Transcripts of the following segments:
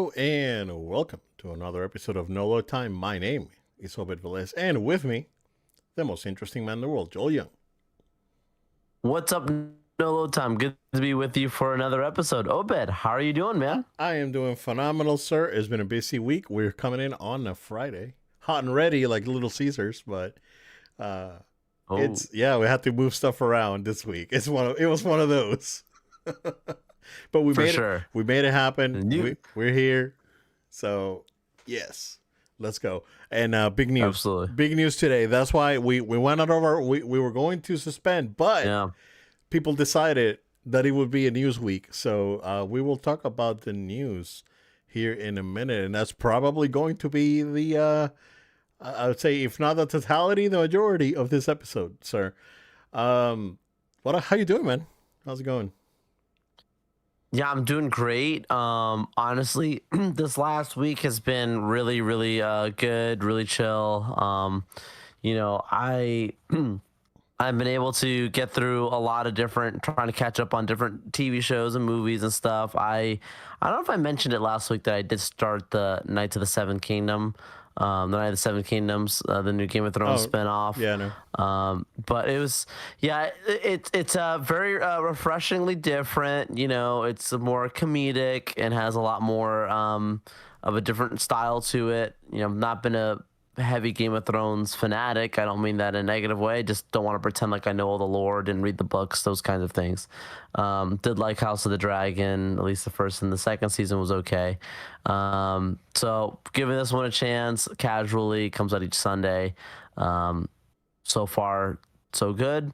Hello and welcome to another episode of No Load Time. My name is Obed Velez, and with me, the most interesting man in the world, Joel Young. What's up, No Load Time? Good to be with you for another episode. Obed, how are you doing, man? I am doing phenomenal, sir. It's been a busy week. We're coming in on a Friday, hot and ready like Little Caesars, but uh, Oh, we had to move stuff around this week. It was one of those, but we for made it. sure. We made it happen. And you, We're here, so yes, let's go. And big news, absolutely. big news today. That's why we went out of our. We were going to suspend, but Yeah. people decided that it would be a news week. So we will talk about the news here in a minute, and that's probably going to be the I would say, if not the totality, the majority of this episode, sir. How you doing, man? How's it going? Yeah, I'm doing great. Honestly, this last week has been really, really good, really chill. I I've been able to get through a lot of different, trying to catch up on different TV shows and movies and stuff. I don't know if I mentioned it last week that I did start the Knights of the Seven Kingdom, the Night of the Seven Kingdoms, the new Game of Thrones spinoff. Yeah, no. But it was, yeah, it's very refreshingly different. It's more comedic and has a lot more of a different style to it. I've not been a heavy Game of Thrones fanatic. I don't mean that in a negative way. I just don't want to pretend like I know all the lore, didn't read the books, those kinds of things. Did like House of the Dragon, at least the first and the second season was okay. So giving this one a chance casually, comes out each Sunday. So far, so good.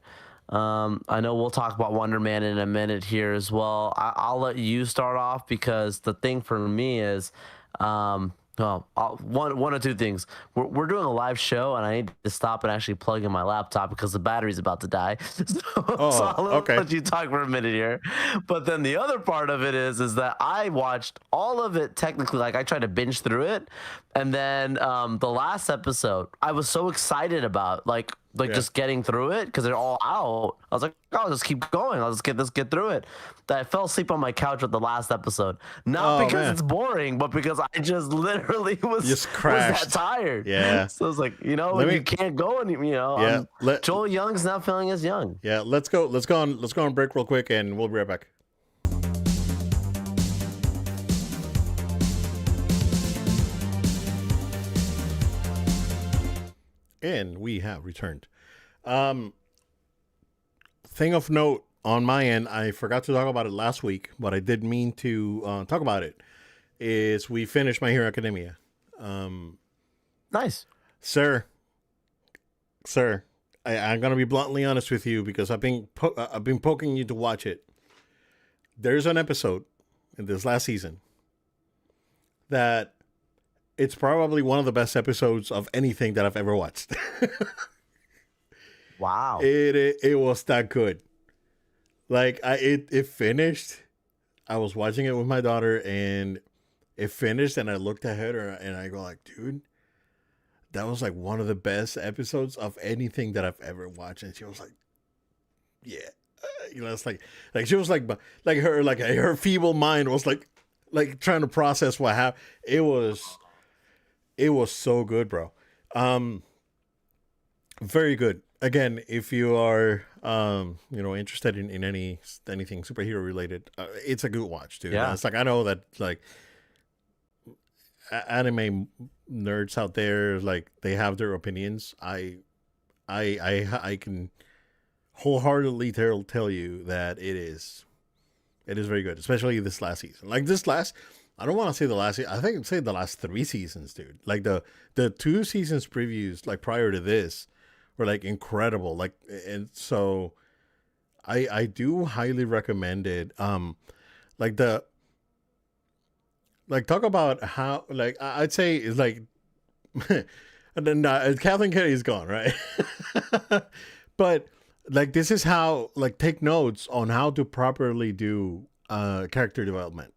I know we'll talk about Wonder Man in a minute here as well. I'll let you start off because the thing for me is, one or two things. We're doing a live show, and I need to stop and actually plug in my laptop because the battery's about to die. So I'll Okay. let you talk for a minute here. But then the other part of it is that I watched all of it technically. Like I tried to binge through it, and then the last episode I was so excited about, like Yeah. just getting through it because they're all out. I was like, oh, I'll just keep going. I'll just get through it. That I fell asleep on my couch with the last episode, not Oh, because man. it's boring, but because I just literally was Just was crashed. that tired. Yeah. So it's like, Let me- you can't go any. Yeah. Joel Young's not feeling as young. Yeah. Let's go. Let's go on break real quick, and we'll be right back. And we have returned. Thing of note on my end, I forgot to talk about it last week, but I did mean to talk about it. Is we finished My Hero Academia, Nice. sir. I'm gonna be bluntly honest with you because I've been poking you to watch it. There's an episode in this last season that it's probably one of the best episodes of anything that I've ever watched. Wow. It was that good. Like it finished. I was watching it with my daughter, and it finished, and I looked at her and I go like, dude, that was like one of the best episodes of anything that I've ever watched. And she was like, yeah, it's like she was like her feeble mind was like trying to process what happened. It was so good, bro. Very good. Again, if you are interested in anything superhero related, it's a good watch, dude. Yeah. It's like I know that like anime nerds out there, like they have their opinions. I can wholeheartedly tell you that it is very good, especially this last season. Like this last, I don't want to say the last. I think I'd say the last 3 seasons, dude. Like the 2 seasons previews, like prior to this, were like incredible. Like, and so I do highly recommend it. Like talk about how like I'd say it's like, and then Kathleen Kennedy's gone, right? But like this is how like take notes on how to properly do character development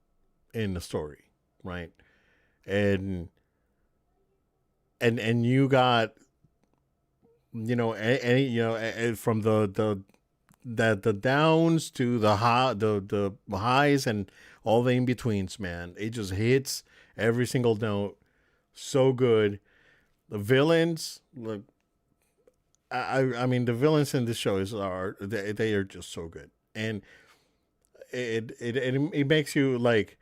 in the story, right? And you got from the downs to the highs and all the in betweens, man. It just hits every single note, so good. The villains, look, I mean, the villains in this show they are just so good, and it makes you like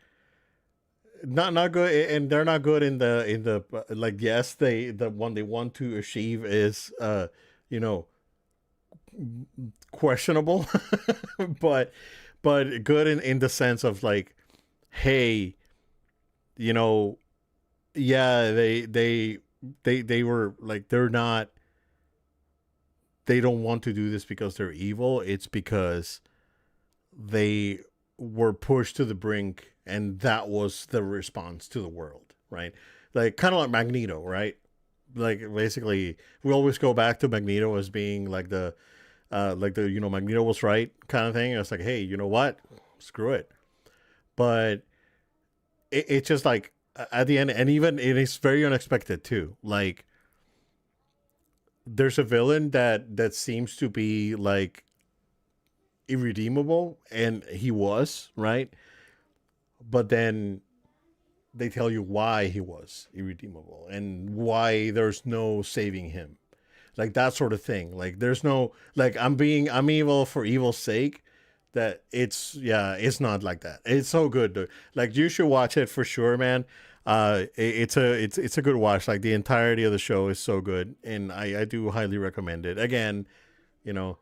not good, and they're not good in the like. Yes, the one they want to achieve is you know questionable, but good in the sense of like, hey, you know, yeah, they were like they don't want to do this because they're evil. It's because they were pushed to the brink, and that was the response to the world, right? Like kind of like Magneto, right? Like basically, we always go back to Magneto as being like the Magneto was right kind of thing. It's like, hey, you know what? Screw it. But it's just like at the end, and even it is very unexpected too. Like there's a villain that seems to be like irredeemable, and he was right, but then they tell you why he was irredeemable and why there's no saving him, like that sort of thing. Like there's no like I'm evil for evil's sake. That it's yeah, it's not like that. It's so good, dude. Like you should watch it for sure, man. It's a good watch. Like the entirety of the show is so good, and I do highly recommend it. Again, you know,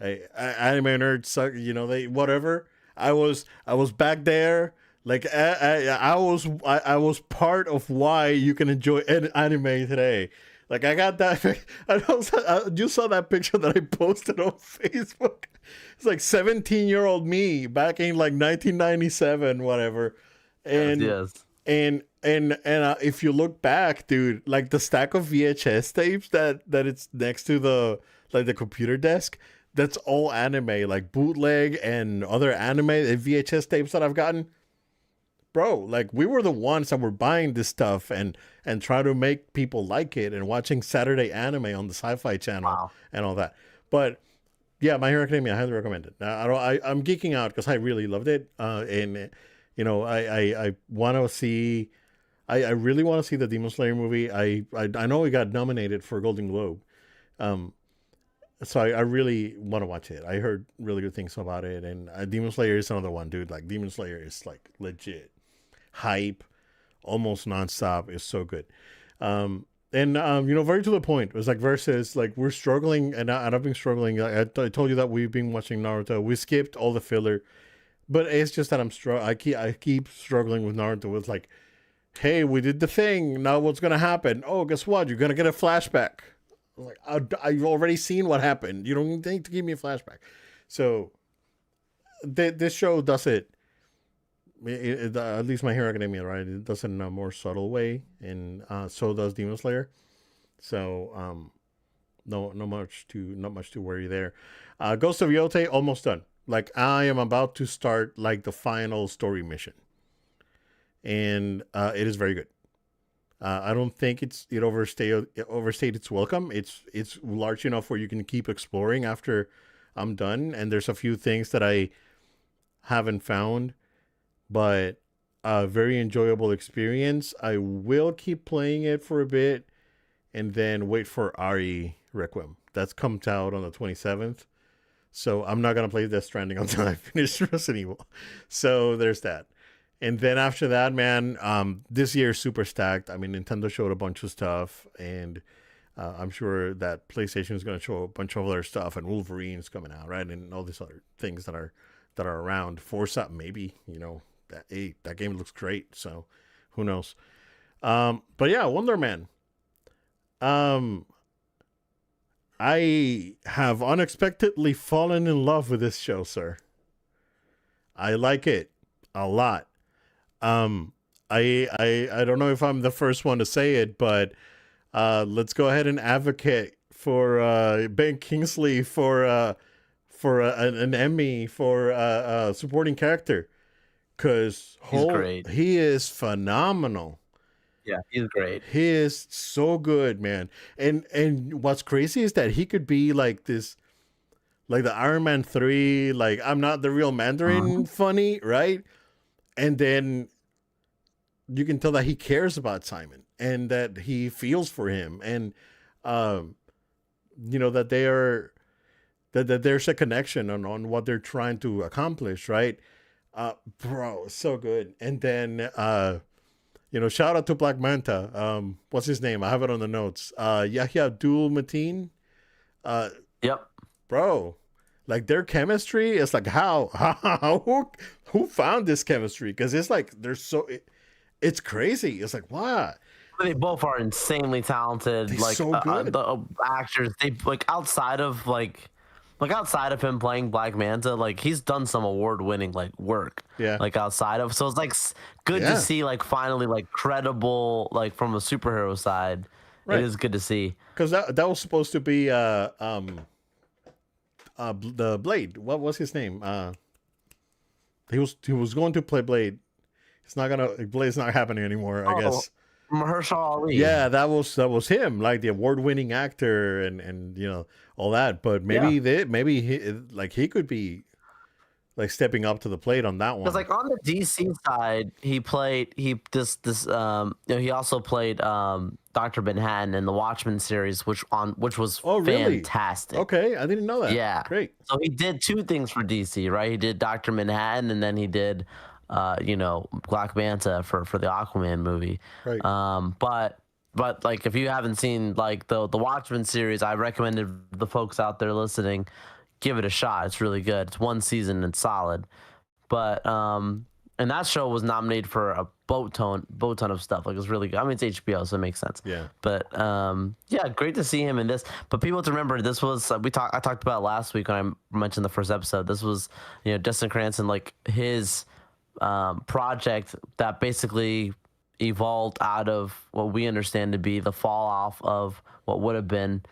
anime nerds suck. You know they whatever. I was back there. Like I was part of why you can enjoy anime today. Like I got that. You saw that picture that I posted on Facebook. It's like 17-year-old me back in like 1997, whatever. Yes, And yes. if you look back, dude, like the stack of VHS tapes that it's next to the like the computer desk, that's all anime, like bootleg and other anime VHS tapes that I've gotten. Bro, like we were the ones that were buying this stuff and trying to make people like it and watching Saturday anime on the Sci-Fi Channel Wow. and all that. But yeah, My Hero Academia, I highly recommend it. I'm geeking out because I really loved it. And you know, I want to see. I really want to see the Demon Slayer movie. I know it got nominated for a Golden Globe. Um, so I really want to watch it. I heard really good things about it, and Demon Slayer is another one, dude. Like Demon Slayer is like legit hype, almost nonstop. It's so good. And you know, very to the point. It was like versus like we're struggling, and I've been struggling. I told you that we've been watching Naruto. We skipped all the filler, but it's just that I keep struggling with Naruto. It's like, hey, we did the thing. Now what's gonna happen? Oh, guess what? You're gonna get a flashback. I was like, I've already seen what happened. You don't need to give me a flashback. So this show does it. At least My Hero Academia, right? It does it in a more subtle way, and so does Demon Slayer. So not much to worry there. Ghost of Yote almost done. Like I am about to start like the final story mission, and it is very good. I don't think it overstayed its welcome. It's large enough where you can keep exploring after I'm done, and there's a few things that I haven't found, but a very enjoyable experience. I will keep playing it for a bit, and then wait for Ari Requiem. That's comes out on the 27th. So I'm not gonna play Death Stranding until I finish Resident Evil. So there's that. And then after that, man, this year is super stacked. I mean, Nintendo showed a bunch of stuff, and I'm sure that PlayStation is going to show a bunch of other stuff, and Wolverine's coming out, right, and all these other things that are around. Forza, maybe, you know, that game looks great. So who knows? But yeah, Wonder Man. Um, I have unexpectedly fallen in love with this show, sir. I like it a lot. Um, I don't know if I'm the first one to say it, but let's go ahead and advocate for Ben Kingsley for an Emmy for supporting character, because He's great. he is phenomenal. Yeah, he's great. He is so good, man. And what's crazy is that he could be like this, like the Iron Man 3, like I'm not the real Mhm. Mandarin funny, right? And then you can tell that he cares about Simon and that he feels for him, and um, that they are that there's a connection on what they're trying to accomplish, right? Bro, so good. And then shout out to Black Manta. What's his name? I have it on the notes. Yahya Abdul Mateen. Yep. Bro, like their chemistry is like how who found this chemistry? Because it's like it's crazy. It's like what? They both are insanely talented. They're Like so good. the actors, they outside of him playing Black Manta, like he's done some award-winning like work. Yeah. Like outside of, so it's like good to see like finally like credible like from a superhero side. Right. It is good to see. Because that was supposed to be the Blade. What was his name? He was going to play Blade. Blade's not happening anymore, I guess. Mahershala Ali. Yeah, that was him, like the award-winning actor and all that. But maybe he could be like stepping up to the plate on that one. Because like on the DC side, he also played Dr. Manhattan in the Watchmen series, which was really? fantastic. Okay, I didn't know that. Yeah, great. So he did two things for DC, right? He did Dr. Manhattan, and then he did Black Manta for the Aquaman movie. Right. But like if you haven't seen like the Watchmen series, I recommended the folks out there listening, give it a shot. It's really good. It's one season and solid. But and that show was nominated for a boat ton of stuff. Like it's really good. I mean it's HBO, so it makes sense. Yeah. But yeah, great to see him in this. But people have to remember this was I talked about it last week when I mentioned the first episode. This was Destin Cranston, like his project that basically evolved out of what we understand to be the fall off of what would have been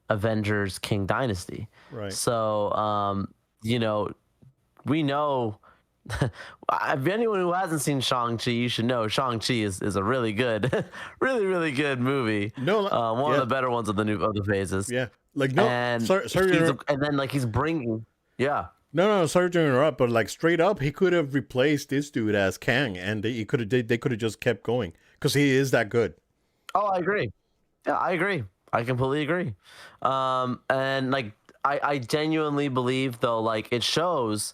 Avengers King Dynasty. Right. So, we know if anyone who hasn't seen Shang-Chi, you should know Shang-Chi is a really good, really, really good movie. No, one of the better ones of the phases. Yeah. Like, no, and sorry and then like he's bringing, yeah. No, sorry to interrupt, but like straight up, he could have replaced this dude as Kang, and they could have just kept going because he is that good. Oh, I agree. Yeah, I agree. I completely agree. And like I genuinely believe though, like it shows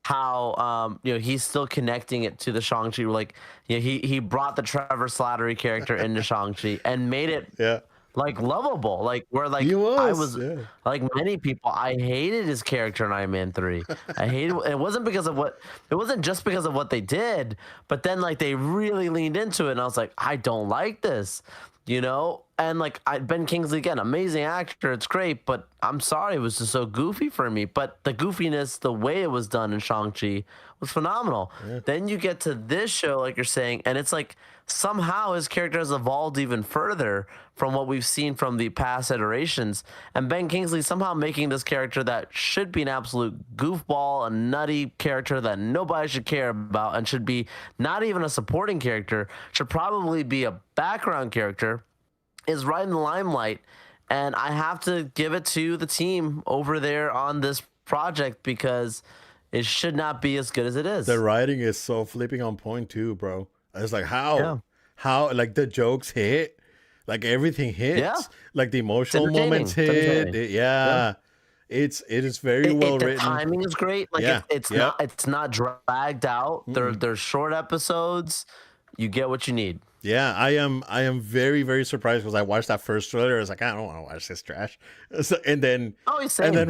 how he's still connecting it to the Shang-Chi. Like he brought the Trevor Slattery character into Shang-Chi and made it like lovable, like where like I was like many people, I hated his character in Iron Man 3. I hated it. It wasn't just because of what they did, but then like they really leaned into it, and I was like, I don't like this, and like Ben Kingsley again, amazing actor, it's great, but I'm sorry, it was just so goofy for me. But the goofiness, the way it was done in Shang-Chi was phenomenal. Then you get to this show, like you're saying, and it's like somehow his character has evolved even further from what we've seen from the past iterations. And Ben Kingsley somehow making this character that should be an absolute goofball, a nutty character that nobody should care about and should be not even a supporting character, should probably be a background character, is right in the limelight. And I have to give it to the team over there on this project because it should not be as good as it is. The writing is so flipping on point too, bro. It's like how like the jokes hit, like everything hits, like the emotional moments hit. It is very well written. The timing is great. Like it's not dragged out. They're short episodes. You get what you need. Yeah, I am very, very surprised because I watched that first trailer. I was like, I don't want to watch this trash. And then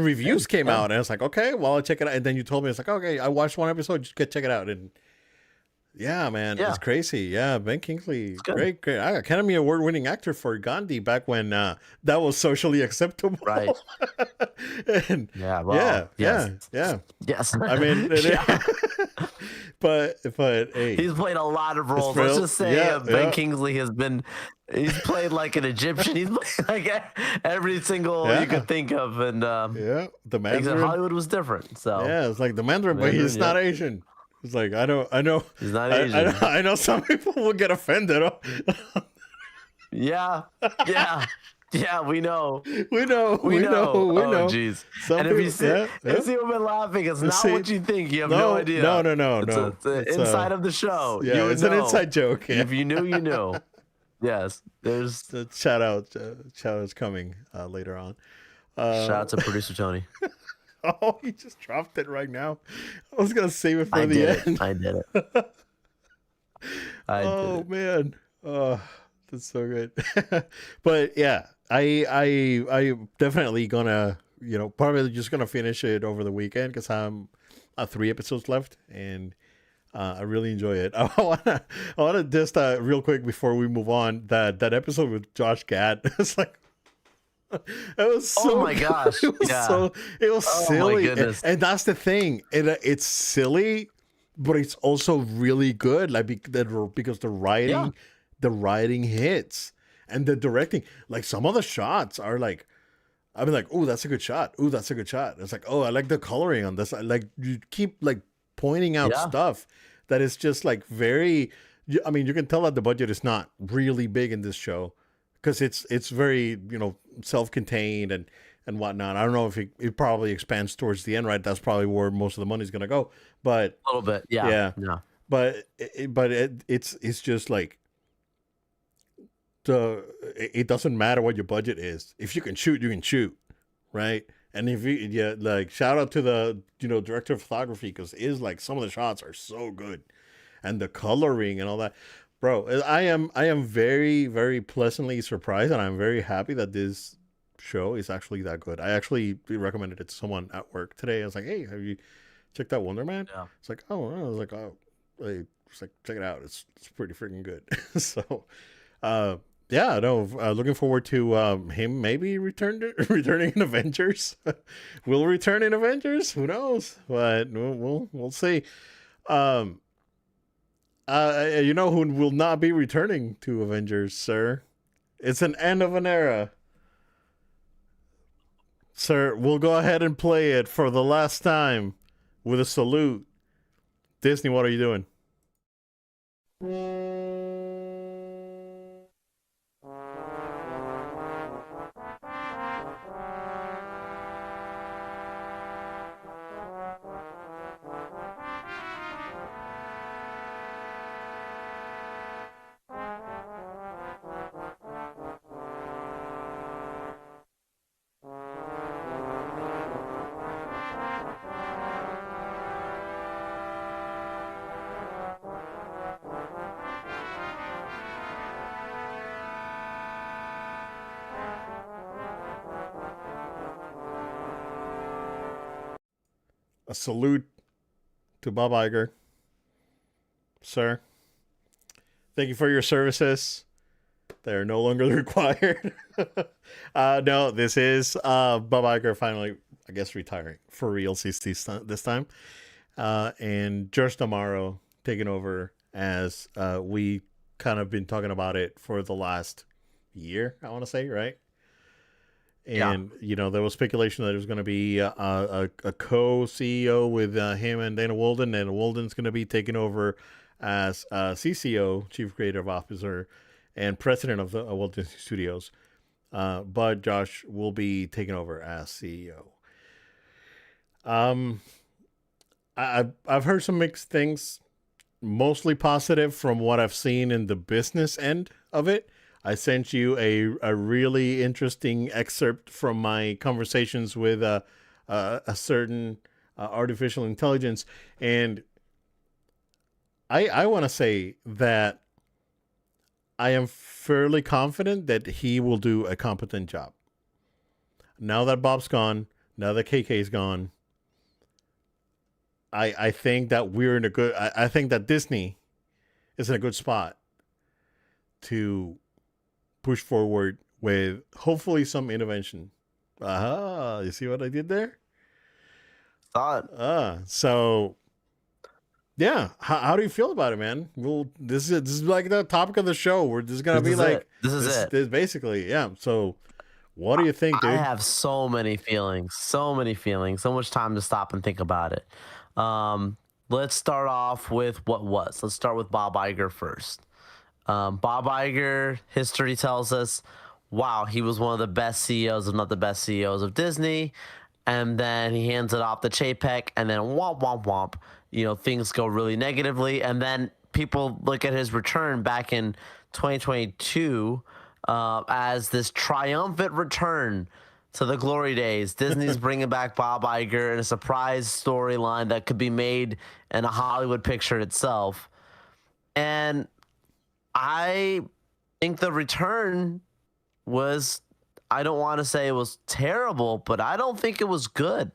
reviews came out, and I was like, okay, well, I'll check it out. And then you told me, it's like, okay, I watched one episode, just check it out. And yeah, man, it's crazy. Yeah, Ben Kingsley, great. Academy Award-winning actor for Gandhi back when that was socially acceptable. Right. And yes. I mean, but hey, he's played a lot of roles. Let's just say Ben Kingsley he's played like an Egyptian. He's played like every single you could think of, and the Mandarin. Hollywood was different. So it's like the Mandarin, but he's not Asian. It's like I know he's not Asian. I know some people will get offended. Yeah. Yeah, we know. We know, We we know, know. we Oh, know. jeez. Some And if people, you see, yeah, yeah. and see, we've been laughing. It's not See, what you think. You have no no, no, idea. no, no, no. It's a It's inside of the show. yeah, You would it's an know. inside joke. Yeah. If you knew, you knew. Yes. There's The shout out's coming later on. shout Uh, out to producer Tony. oh, he just dropped it right now. I was gonna save it for I the did it. end. I did it. I did Oh it. man, oh, that's so good. But yeah, I definitely gonna probably just gonna finish it over the weekend because I'm 3 episodes left and I really enjoy it. I wanna just real quick before we move on that episode with Josh Gad. It's like it was Oh so my gosh. it was Yeah. so it was Oh my silly goodness. and that's the thing it's silly but it's also really good like because Yeah. the writing hits and the directing like some of the shots are like I've been like oh that's a good shot, oh that's a good shot. It's like oh I like the coloring on this. I like you keep like pointing out Yeah. stuff that is just like very I mean you can tell that the budget is not really big in this show because it's very self-contained and whatnot. I don't know if it probably expands towards the end, right? That's probably where most of the money's gonna go. But A little bit. Yeah. yeah, Yeah. it's just like it doesn't matter what your budget is. If you can shoot, you can shoot, right? And if you yeah, like shout out to the director of photography because is like some of the shots are so good, and the coloring and all that, bro. I am very very pleasantly surprised, and I'm very happy that this show is actually that good. I actually recommended it to someone at work today. I was like, hey, have you checked out Wonder Man? Yeah. It's like, oh, I was like, oh, it's like check it out. It's pretty freaking good. So, uh, yeah, no, looking forward to him maybe returning in Avengers. Will return in Avengers? Who knows? But we'll see. Um, you know who will not be returning to Avengers, sir? It's an end of an era. Sir, we'll go ahead and play it for the last time with a salute. Disney, what are you doing? A salute to Bob Iger, sir. Thank you for your services. They are no longer required. No, this is Bob Iger finally, I guess, retiring for real this time. And George Damaro taking over as we kind of been talking about it for the last year, I want to say, right? Yeah. And there was speculation that it was going to be a co-CEO with him and Dana Walden, and Walden's going to be taking over as CCO, Chief Creative Officer, and President of the Walt Disney Studios. But Josh will be taking over as CEO. I've heard some mixed things, mostly positive from what I've seen in the business end of it. I sent you a really interesting excerpt from my conversations with a certain artificial intelligence, and I want to say that I am fairly confident that he will do a competent job. Now that Bob's gone, now that KK's gone, I think that we're in a good. I think that Disney is in a good spot to push forward with hopefully some intervention. Aha, you see what I did there? Thought. So yeah, how do you feel about it, man? Well, this is like the topic of the show. We're just gonna This be is like it. This is it. This basically, yeah. So what do you think, I dude? have so many feelings, so much time to stop and think about it. Let's start off with what was. Let's start with Bob Iger first. Bob Iger, history tells us, wow, he was one of the best CEOs, if not the best CEOs of Disney. And then he hands it off to Chapek, and then womp womp womp. Things go really negatively, and then people look at his return back in 2022 as this triumphant return to the glory days. Disney's bringing back Bob Iger in a surprise storyline that could be made in a Hollywood picture itself. And I think the return was, I don't want to say it was terrible, but I don't think it was good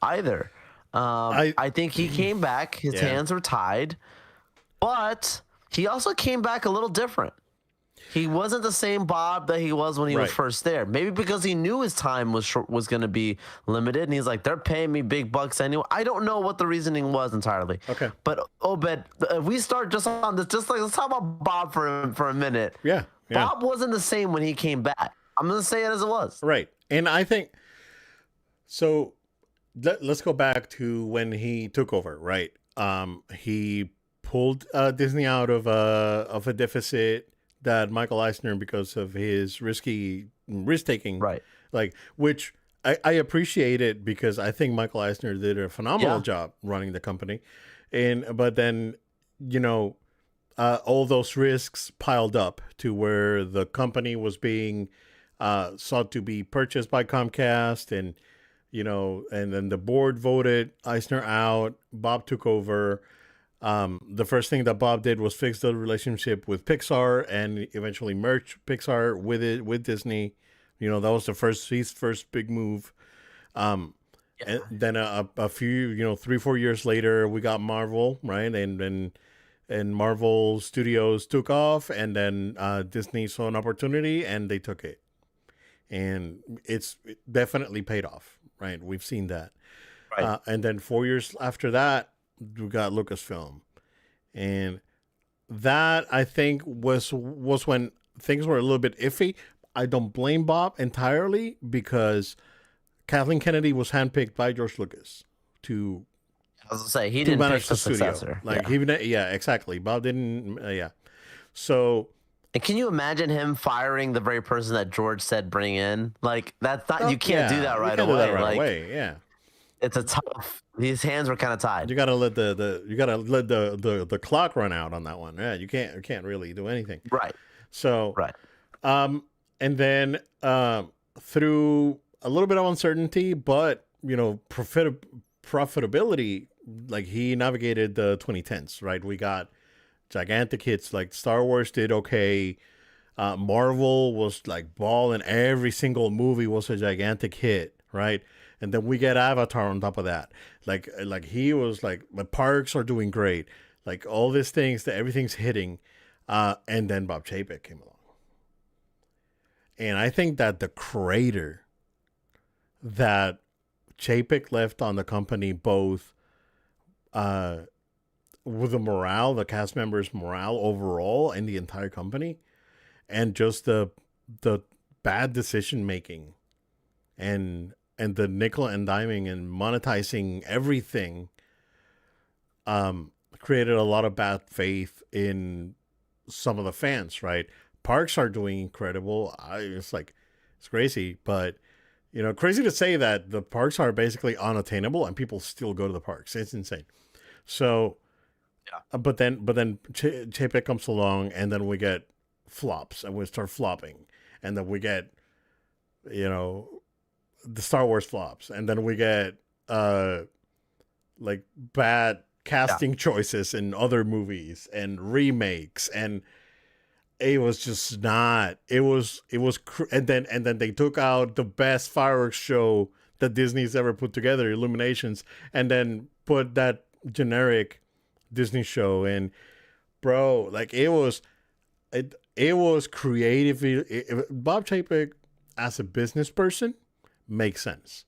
either. I think he came back, his Yeah. hands were tied, but he also came back a little different. He wasn't the same Bob that he was when he was Right. first there. Maybe because he knew his time was going to be limited, and he's like, they're paying me big bucks anyway. I don't know what the reasoning was entirely. Okay. But Obed, if we start just on this, let's talk about Bob for a minute. Yeah. Yeah. Bob wasn't the same when he came back. I'm gonna say it as it was. Right. And I think so. Let's go back to when he took over. Right. He pulled Disney out of a deficit that Michael Eisner, because of his risk taking, Right. like, which I appreciate it, because I think Michael Eisner did a phenomenal Yeah. job running the company, but then you know all those risks piled up to where the company was being sought to be purchased by Comcast, and and then the board voted Eisner out. Bob took over. The first thing that Bob did was fix the relationship with Pixar and eventually merge Pixar with Disney. That was his first big move. And then a few, 3-4 years later, we got Marvel, right? And Marvel Studios took off, and then Disney saw an opportunity and they took it. And it definitely paid off, right? We've seen that. Right. And then 4 years after that, we got Lucasfilm, and that, I think, was when things were a little bit iffy. I don't blame Bob entirely, because Kathleen Kennedy was handpicked by George Lucas to I was gonna say he to didn't pick manage the the studio. successor. Like Yeah. yeah, exactly. Bob didn't. Yeah. So And can you imagine him firing the very person that George said bring in? Like that's not, you can't do that you right can't away. do that right Like away. Yeah. it's a tough. His hands were kind of tied. You gotta let the clock run out on that one. Yeah, you can't really do anything. Right. So Right. and then through a little bit of uncertainty, but profitability, like, he navigated the 2010s. Right, we got gigantic hits, like Star Wars did okay. Marvel was like balling. Every single movie was a gigantic hit, right? And then we get Avatar on top of that. Like he was like, the parks are doing great. Like, all these things, that everything's hitting. And then Bob Chapek came along. And I think that the crater that Chapek left on the company, both with the morale, the cast members' morale overall, and the entire company, and just the bad decision making, and the nickel and diming and monetizing everything, created a lot of bad faith in some of the fans. Right, parks are doing incredible. It's crazy, but crazy to say that the parks are basically unattainable and people still go to the parks. It's insane. So, but then Chapek comes along, and then we get flops, and we start flopping, and then we get the Star Wars flops, and then we get like bad casting choices in other movies and remakes, and it was just not. And then they took out the best fireworks show that Disney's ever put together, Illuminations, and then put that generic Disney show in. Bro, like, it was creative. Bob Chapek, as a business person, makes sense,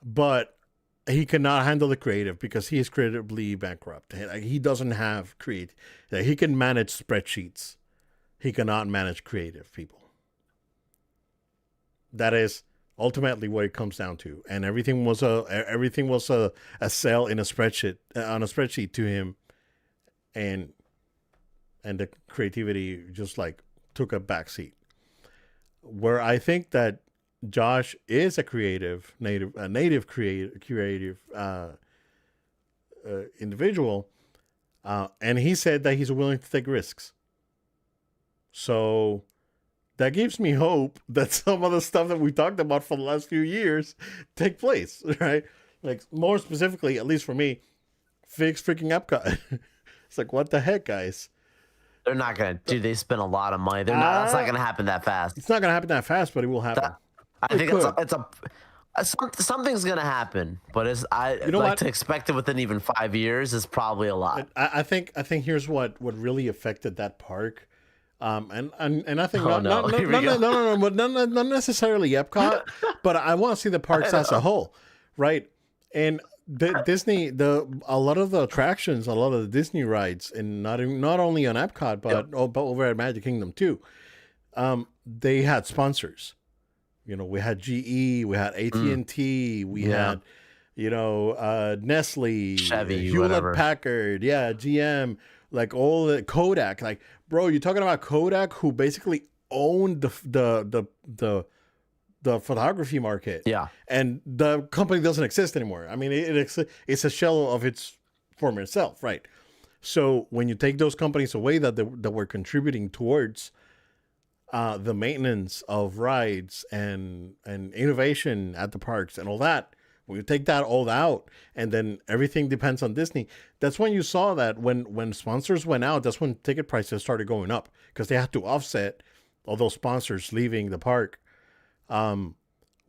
but he cannot handle the creative, because he is creatively bankrupt. Like, he doesn't have create. Like, he can manage spreadsheets. He cannot manage creative people. That is ultimately what it comes down to. And everything was a cell in a spreadsheet, on a spreadsheet to him, and the creativity just like took a backseat. where I think that Josh is a creative native, a native creative individual, and he said that he's willing to take risks. So that gives me hope that some of the stuff that we talked about for the last few years take place, right? Like more specifically, at least for me, fix freaking Epcot. It's like what the heck, guys? They're not gonna. Dude, they spend a lot of money. They're not. That's not Uh, gonna happen that fast. it's not gonna happen that fast, but it will happen. That, I It think it's a, could. it's something's gonna happen, but it's I You know like what? to expect it within even 5 years is probably a lot. I think here's what really affected that park. And I think Oh no, here we go. but not necessarily Epcot, but I want to see the parks I as a know. whole, right? And Disney, a lot of the attractions, a lot of the Disney rides, and not only on Epcot, Yep. but over at Magic Kingdom too. They had sponsors. We had GE, we had Mm, AT&T, we yeah, had Nestle, Chevy, Hewlett whatever. Packard, yeah, GM, like all the Kodak. Like, bro, you're talking about Kodak, who basically owned the photography market, Yeah, and the company doesn't exist anymore. I mean, it's a shell of its former self, right? So when you take those companies away that were contributing towards the maintenance of rides and innovation at the parks and all that, when you take that all out, and then everything depends on Disney, that's when you saw that when sponsors went out, that's when ticket prices started going up because they had to offset all those sponsors leaving the park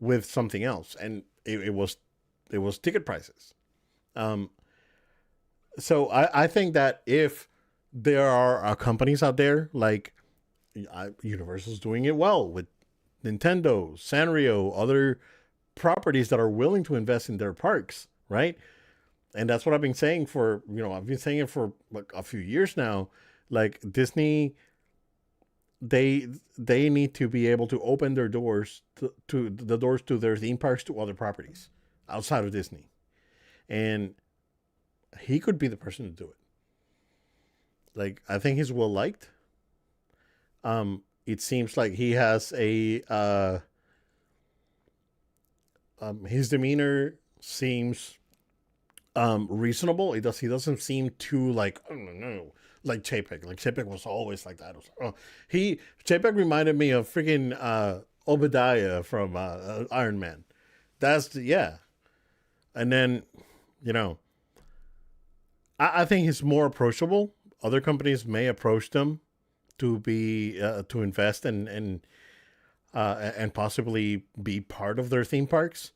with something else, and it was ticket prices. Um, so I think that if there are companies out there like Universal's doing it well with Nintendo, Sanrio, other properties that are willing to invest in their parks, right? And that's what I've been saying I've been saying it for like a few years now. Like Disney, they they need to be able to open their doors to the doors to their theme parks to other properties outside of Disney, and he could be the person to do it. Like I think he's well liked. It seems like he has a his demeanor seems reasonable. He doesn't seem too like I don't know like Chapek. Like Chapek was always like that. He Chapek reminded me of freaking Obadiah from Iron Man. Yeah. And then you know I think he's more approachable. Other companies may approach them to invest and possibly be part of their theme parks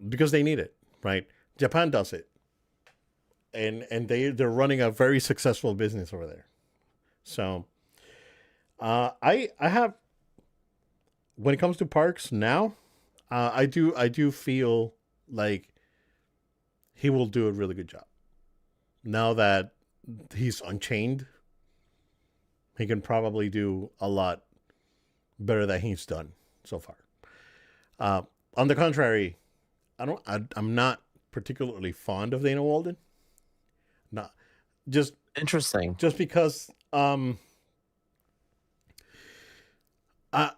because they need it, right? Japan does it, and they're running a very successful business over there. So I have when it comes to parks now, I do feel like he will do a really good job now that he's unchained. He can probably do a lot better than he's done so far. Uh, on the contrary, I'm not particularly fond of Dana Walden. Not just interesting. just because I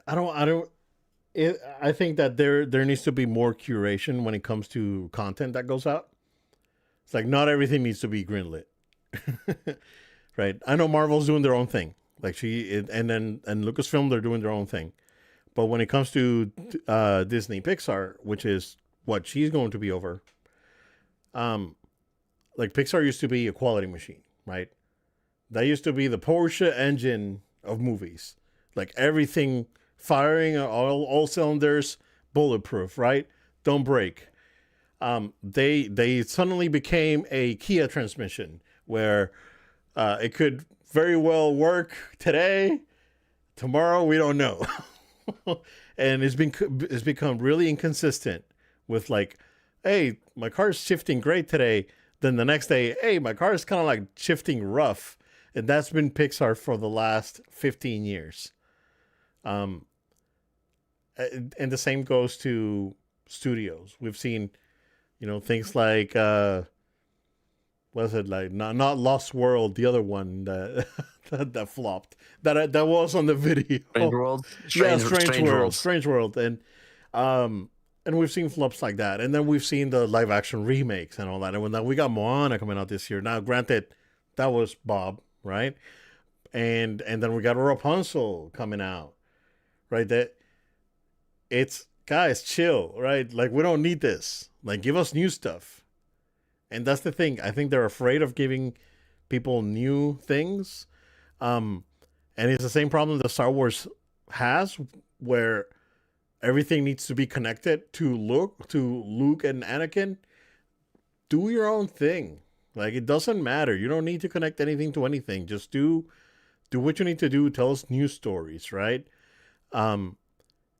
I don't I think that there needs to be more curation when it comes to content that goes out. It's like not everything needs to be greenlit. Right? I know Marvel's doing their own thing. Like and Lucasfilm, they're doing their own thing. But when it comes to Disney Pixar, which is what she's going to be over, um, like Pixar used to be a quality machine, right? That used to be the Porsche engine of movies. Like everything firing all cylinders, bulletproof, right? Don't break. They suddenly became a Kia transmission where it could very well work today, tomorrow we don't know. And it's become really inconsistent with like, hey, my car's shifting great today. Then the next day, hey, my car is kind of like shifting rough, and that's been Pixar for the last 15 years. Um, and the same goes to studios. We've seen, things like Was it like not Lost World, the other one that that flopped, that was on the video. Strange World, Yeah, Strange Worlds. Strange World, um, and we've seen flops like that, and then we've seen the live action remakes and all that, and when we got Moana coming out this year. Now, granted, that was Bob, right? And then we got Rapunzel coming out, right? That it's guys, chill, right? Like we don't need this. Like give us new stuff. And that's the thing. I think they're afraid of giving people new things. Um, and it's the same problem that Star Wars has, where everything needs to be connected to Luke and Anakin. Do your own thing. Like it doesn't matter. You don't need to connect anything to anything. Just do what you need to do. Tell us new stories, right? Um,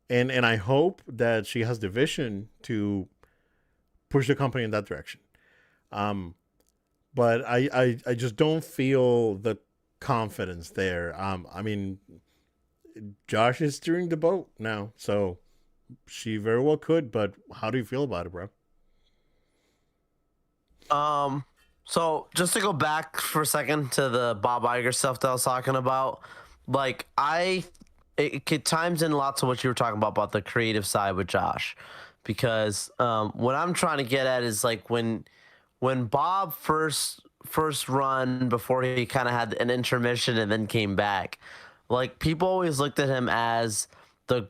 and I hope that she has the vision to push the company in that direction. Um, but I just don't feel the confidence there. I mean, Josh is steering the boat now, so she very well could. But how do you feel about it, bro? So just to go back for a second to the Bob Iger stuff that I was talking about, like it times in lots of what you were talking about the creative side with Josh, because what I'm trying to get at is like when Bob first run before he kind of had an intermission and then came back, like people always looked at him as the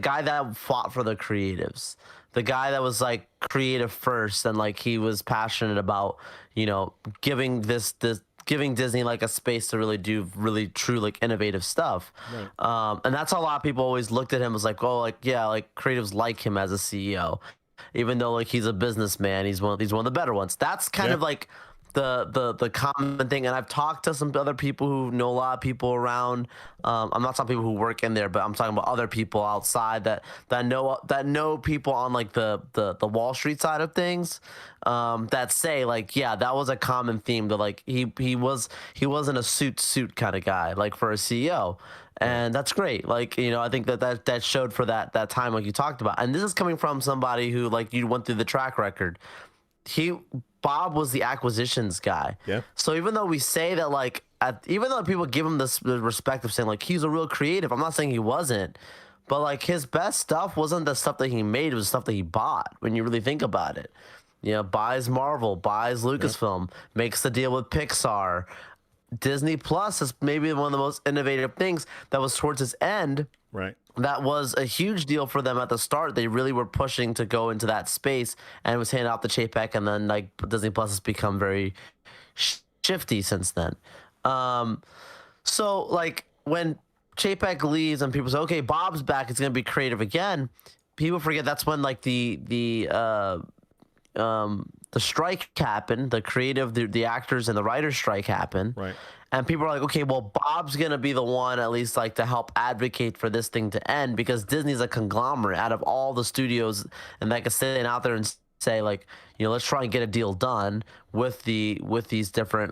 guy that fought for the creatives, the guy that was like creative first, and like he was passionate about, you know, giving giving Disney like a space to really do really true like innovative stuff. Right. And that's how a lot of people always looked at him as like, oh, like yeah, like creatives like him as a CEO, even though like he's a businessman, he's one of the better ones. That's kind of like the common thing. And I've talked to some other people who know a lot of people around. I'm not talking people who work in there, but I'm talking about other people outside that know people on like the Wall Street side of things, that say like, yeah, that was a common theme, that like he wasn't a suit kind of guy like for a CEO. And that's great. Like, you know, I think that showed for that time, like you talked about. And this is coming from somebody who, like, you went through the track record. Bob was the acquisitions guy. Yeah. So even though we say that, like, even though people give him this respect of saying like he's a real creative, I'm not saying he wasn't, but like his best stuff wasn't the stuff that he made; it was stuff that he bought. When you really think about it, you know, buys Marvel, buys Lucasfilm, makes the deal with Pixar. Disney Plus is maybe one of the most innovative things that was towards its end. Right. That was a huge deal for them at the start. They really were pushing to go into that space, and it was handing out the Chapek, and then like Disney Plus has become very shifty since then. So like when Chapek leaves and people say, okay, Bob's back, it's going to be creative again. People forget that's when like the strike happened, the actors and the writers strike happened. Right. And people are like, okay, well, Bob's going to be the one at least like to help advocate for this thing to end, because Disney's a conglomerate out of all the studios, and they can stand out there and say like, you know, let's try and get a deal done with these different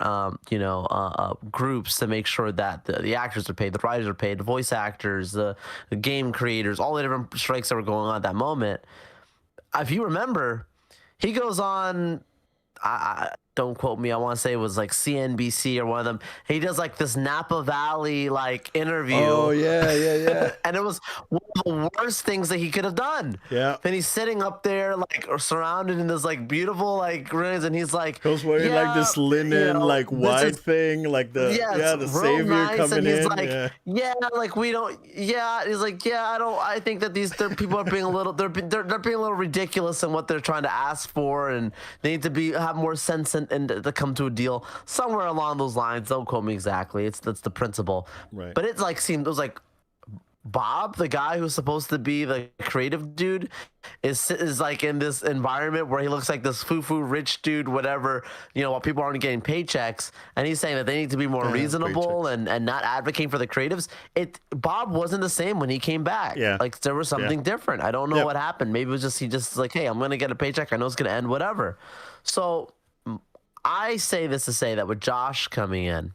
groups to make sure that the actors are paid, the writers are paid, the voice actors, the game creators, all the different strikes that were going on at that moment. If you remember, he goes on, don't quote me, I want to say it was like CNBC or one of them. He does like this Napa Valley like interview. Oh, yeah. And it was one of the worst things that he could have done. Yeah. And he's sitting up there like surrounded in this like beautiful like rooms, and he's like, he was wearing like this linen like white thing, like the savior nice. coming and he's in. Like, like we don't. Yeah, he's like, I think that these people are being a little. They're being a little ridiculous in what they're trying to ask for, and they need to have more sense and to come to a deal somewhere along those lines. Don't quote me exactly. That's the principle. Right. But it was like Bob, the guy who's supposed to be the creative dude, is like in this environment where he looks like this foo-foo rich dude, whatever, you know, while people aren't getting paychecks, and he's saying that they need to be more reasonable and not advocating for the creatives. Bob wasn't the same when he came back. Yeah. Like there was something different. I don't know what happened. Maybe it was he just like, hey, I'm gonna get a paycheck. I know it's gonna end, whatever. So I say this to say that with Josh coming in,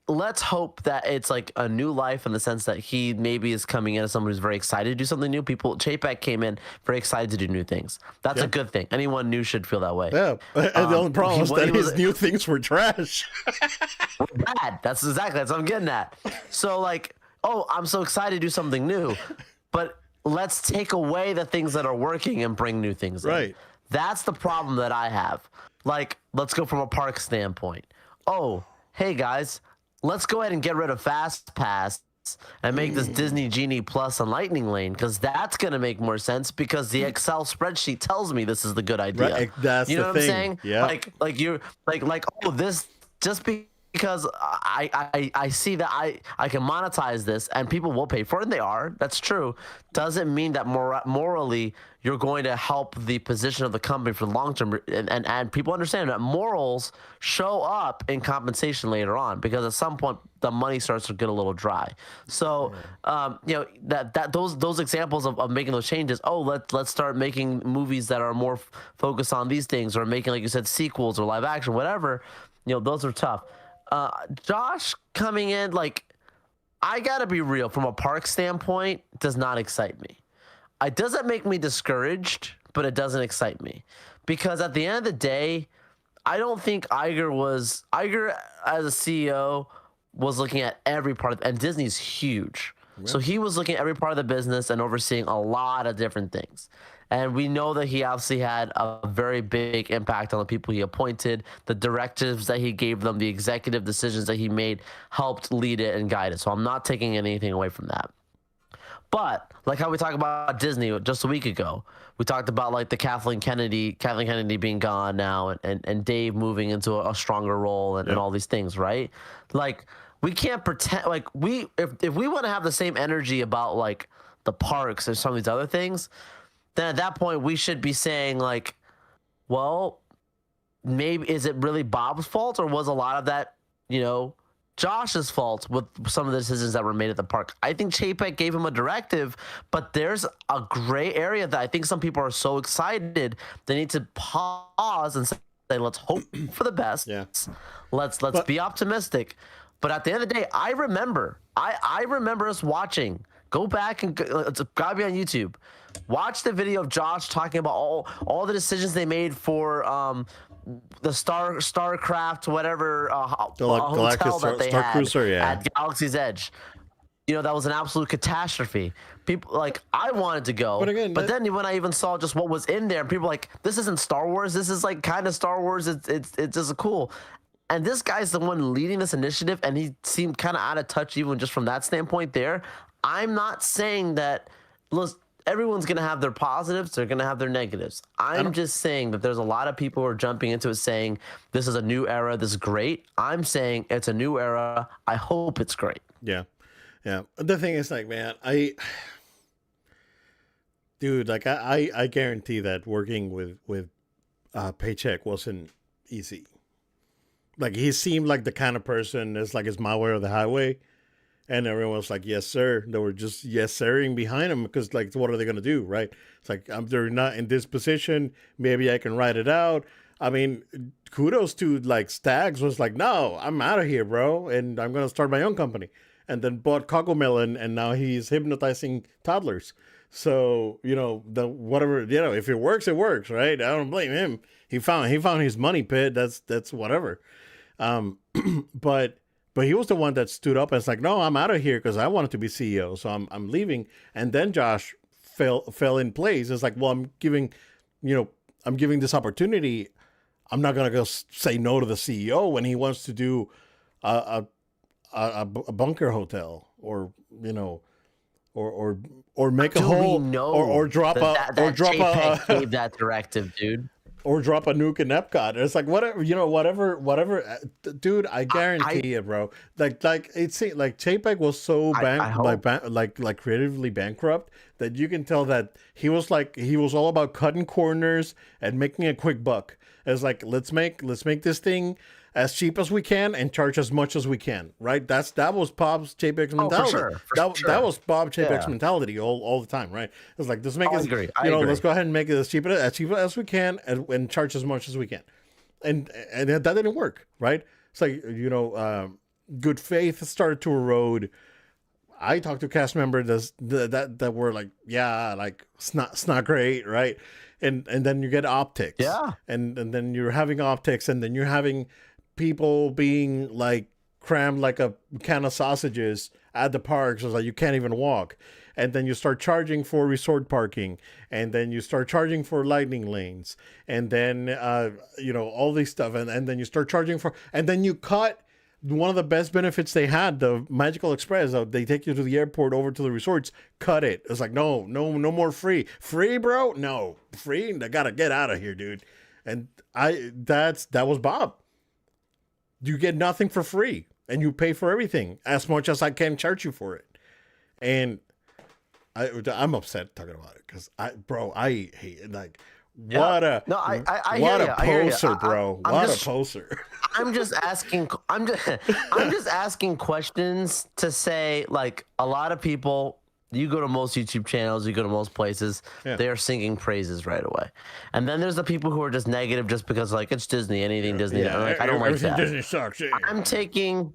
let's hope that it's like a new life in the sense that he maybe is coming in as someone who's very excited to do something new. Chapek came in very excited to do new things. That's a good thing. Anyone new should feel that way. Yeah, and the only problem is that his new things were trash. Bad. That's what I'm getting at. So like, oh, I'm so excited to do something new, but let's take away the things that are working and bring new things in. Right. That's the problem that I have. Like, let's go from a park standpoint. Oh, hey guys, let's go ahead and get rid of Fast Pass and make this Disney Genie Plus and Lightning Lane, because that's going to make more sense because the Excel spreadsheet tells me this is the good idea. Right, that's you know the what thing. I'm saying? Yeah. Like you're like oh, this just because I see that I can monetize this and people will pay for it, and they are. That's true. Doesn't mean that morally you're going to help the position of the company for the long term. And people understand that morals show up in compensation later on, because at some point the money starts to get a little dry. So you know, that those examples of making those changes. Oh, let's start making movies that are more focused on these things, or making, like you said, sequels or live action, whatever. You know, those are tough. Josh coming in, like, I gotta be real, from a park standpoint, does not excite me. It doesn't make me discouraged, but it doesn't excite me, because at the end of the day, I don't think Iger as a CEO was looking at every part of, and Disney's huge. So he was looking at every part of the business and overseeing a lot of different things. And we know that he obviously had a very big impact on the people he appointed. The directives that he gave them, the executive decisions that he made, helped lead it and guide it. So I'm not taking anything away from that. But like how we talked about Disney just a week ago, we talked about like the Kathleen Kennedy being gone now, and Dave moving into a stronger role, and all these things, right? Like, we can't pretend like if we want to have the same energy about like the parks and some of these other things, then at that point we should be saying like, well, maybe is it really Bob's fault, or was a lot of that, you know, Josh's fault with some of the decisions that were made at the park? I think Chapek gave him a directive, but there's a gray area that I think some people are so excited they need to pause and say, let's hope for the best. Yeah. Let's be optimistic. But at the end of the day, I remember us watching. Go back and it's gotta be on YouTube. Watch the video of Josh talking about all the decisions they made for the Starcraft, whatever hotel that they had Cruiser, at Galaxy's Edge. You know, that was an absolute catastrophe. People, like, I wanted to go, but then when I even saw just what was in there, people were like, this isn't Star Wars. This is like kind of Star Wars. It's just cool. And this guy's the one leading this initiative, and he seemed kind of out of touch even just from that standpoint there. I'm not saying that, listen, everyone's going to have their positives. They're going to have their negatives. I'm just saying that there's a lot of people who are jumping into it saying, this is a new era. This is great. I'm saying it's a new era. I hope it's great. Yeah. Yeah. The thing is, like, man, dude, like, I guarantee that working with Paycheck wasn't easy. Like, he seemed like the kind of person that's like, it's my way or the highway. And everyone was like, yes, sir. They were just yes, sirring behind him, because, like, what are they going to do, right? It's like, they're not in this position. Maybe I can write it out. I mean, kudos to, like, Stags was like, no, I'm out of here, bro. And I'm going to start my own company. And then bought Cocomelon, and now he's hypnotizing toddlers. So, you know, whatever, you know, if it works, it works, right? I don't blame him. He found his money pit. That's whatever. But he was the one that stood up and was like, no, I'm out of here because I wanted to be CEO. So I'm leaving. And then Josh fell in place. It's like, well, I'm giving this opportunity. I'm not going to go say no to the CEO when he wants to do a bunker hotel, or, you know, or make a whole, or drop gave that directive, dude. Or drop a nuke in Epcot. It's like, whatever, you know, whatever. Dude, I guarantee you, bro. Like it's like Chapek was so like creatively bankrupt that you can tell that he was all about cutting corners and making a quick buck. It's like, let's make this thing as cheap as we can and charge as much as we can, right? That was Bob Chapek's mentality. For sure. That was Bob Chapek's mentality all the time, right? It's like, let's make it. Agree. Let's go ahead and make it as cheap as we can, and charge as much as we can, and that didn't work, right? It's like, you know, good faith started to erode. I talked to cast members that were like, yeah, like it's not great, right? And then you get optics, Yeah. and then you're having optics, and then you're having people being like crammed like a can of sausages at the parks, so like you can't even walk. And then you start charging for resort parking, and then you start charging for lightning lanes, and then all these stuff, and then you start charging for, and then you cut one of the best benefits they had, the Magical Express. They take you to the airport over to the resorts. Cut it. It's like no more free, bro. No free. I gotta get out of here, dude. And that was Bob. You get nothing for free, and you pay for everything as much as I can charge you for it. And I'm upset talking about it because I hate it. Like, Yeah. what a No, I what hear a you. I hear you. poser, bro. I'm What just, a poser. I'm just asking. I'm just asking questions to say, like, a lot of people. You go to most YouTube channels, you go to most places, Yeah. they are singing praises right away. And then there's the people who are just negative just because, like, it's Disney, anything Disney. Yeah, I'm like, I don't like everything that. Disney sucks. Yeah. I'm taking.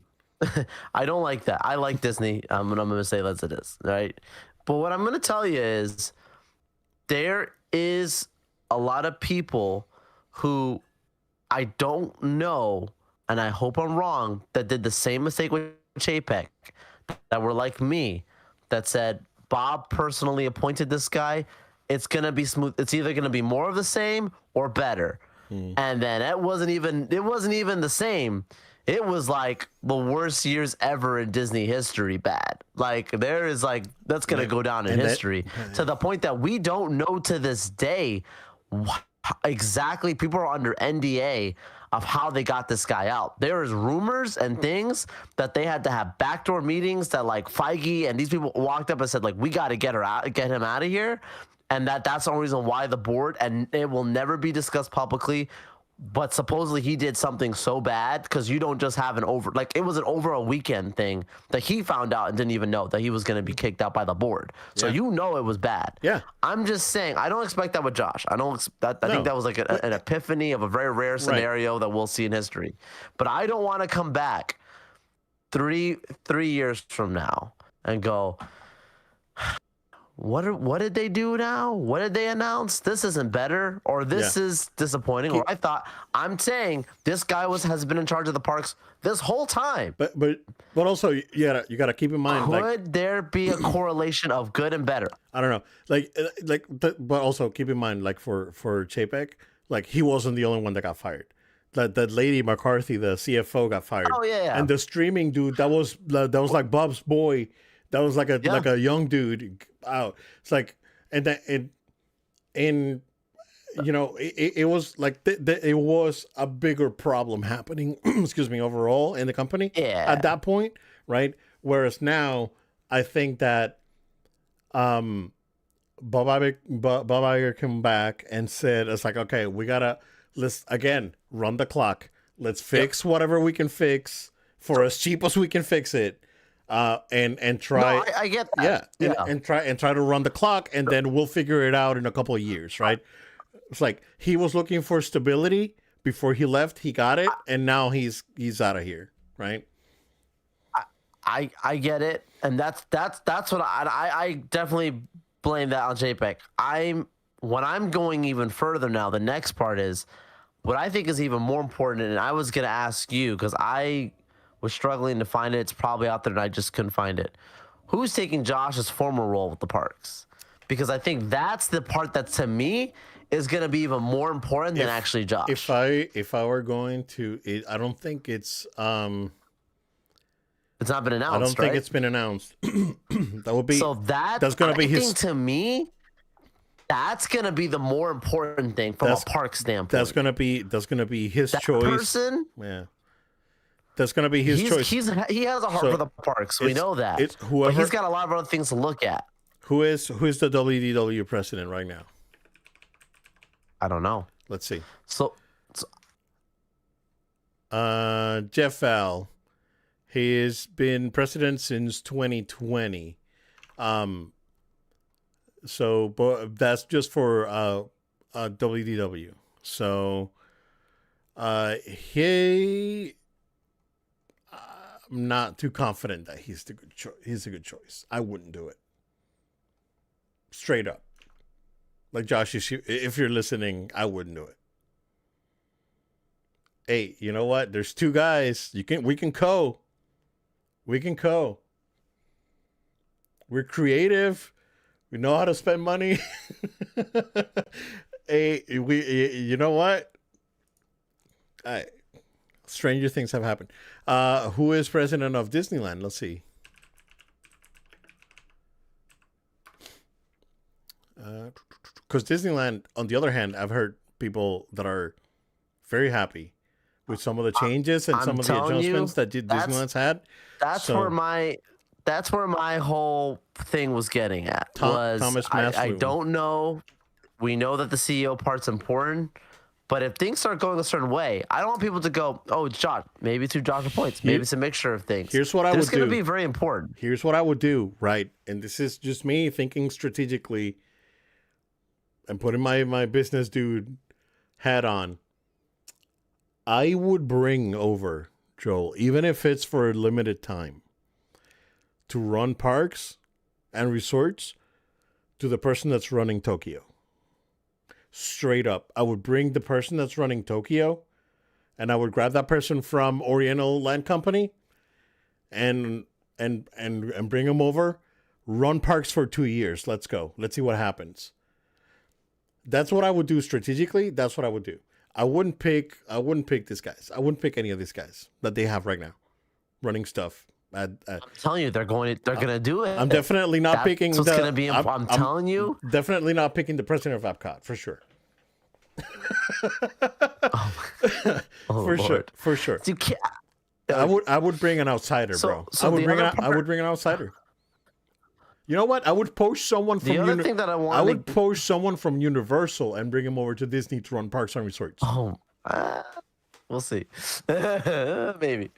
I don't like that. I like Disney. And I'm going to say as it is, right? But what I'm going to tell you is there is a lot of people who I don't know, and I hope I'm wrong, that did the same mistake with Chapek, that were like me, that said, Bob personally appointed this guy. It's going to be smooth. It's either going to be more of the same or better. And then it wasn't even the same. It was like the worst years ever in Disney history bad. Like, there is like, that's going to go down in history to the point that we don't know to this day exactly. People are under NDA of how they got this guy out. There is rumors and things that they had to have backdoor meetings, that like Feige and these people walked up and said, like, we got to get him out of here. And that's the only reason why the board, and it will never be discussed publicly, but supposedly he did something so bad, because you don't just have it was an over a weekend thing that he found out and didn't even know that he was going to be kicked out by the board. So it was bad. Yeah. I'm just saying, I don't expect that with Josh. I think that was like an epiphany of a very rare scenario that we'll see in history. But I don't want to come back three years from now and go, what did they do now? What did they announce? This isn't better, or this is disappointing. Or I'm saying this guy has been in charge of the parks this whole time. But also you gotta keep in mind, could there be a correlation of good and better? I don't know, but also keep in mind, like for Chapek, like he wasn't the only one that got fired. That lady McCarthy, the CFO, got fired. Oh yeah. And the streaming dude that was like Bob's boy. That was like a young dude out. It's like, and it was like it was a bigger problem happening. Excuse me, overall in the company at that point, right? Whereas now, I think that Bob Iger came back and said, it's like, okay, let's again run the clock. Let's fix whatever we can fix for as cheap as we can fix it. And try. No, I get that. Yeah. And try to run the clock, and then we'll figure it out in a couple of years, right? It's like he was looking for stability before he left. He got it, and now he's out of here, right? I get it, and that's what I definitely blame that on JPEG. When I'm going even further now, the next part is what I think is even more important, and I was gonna ask you because I was struggling to find it. It's probably out there and I just couldn't find it. Who's taking Josh's former role with the parks? Because I think that's the part that, to me, is going to be even more important than actually Josh. If I were going to, I don't think it's it's not been announced. I don't think it's been announced. That would be that's going to be his. To me, that's going to be the more important thing from a park standpoint. That's going to be his choice. Person, yeah. That's going to be his choice. He has a heart for the parks. We know that. But he's got a lot of other things to look at. Who is the WDW president right now? I don't know. Let's see. So Jeff Val. He has been president since 2020. So that's just for WDW. So he not too confident that he's the good he's a good choice. I wouldn't do it. Straight up. Like Josh, if you're listening, I wouldn't do it. Hey, you know what? There's two guys. We can co. We can co. We're creative. We know how to spend money. Hey, you know what? Stranger things have happened. Who is president of Disneyland? Let's see. Because Disneyland, on the other hand, I've heard people that are very happy with some of the changes and some of the adjustments that Disneyland's had. That's where my whole thing was getting at. Thomas Maslow. I don't know. We know that the CEO part's important, but if things start going a certain way, I don't want people to go, "Oh, it's Josh." Maybe it's Josh's points. Maybe it's a mixture of things. Here's what I would do. It's going to be very important. Here's what I would do, right? And this is just me thinking strategically and putting my business dude hat on. I would bring over, Joel, even if it's for a limited time, to run parks and resorts to the person that's running Tokyo. Straight up. I would bring the person that's running Tokyo, and I would grab that person from Oriental Land Company and bring them over. Run parks for 2 years. Let's go. Let's see what happens. That's what I would do strategically. That's what I would do. I wouldn't pick these guys. I wouldn't pick any of these guys that they have right now running stuff. I'm telling you, they're gonna do it. I'm definitely not picking. It's gonna be. I'm telling you, definitely not picking the president of Epcot for sure. For sure. You can't. I would bring an outsider, bro. I would bring an outsider. You know what? I would poach someone from I would poach someone from Universal and bring him over to Disney to run parks and resorts. Oh, we'll see. Maybe.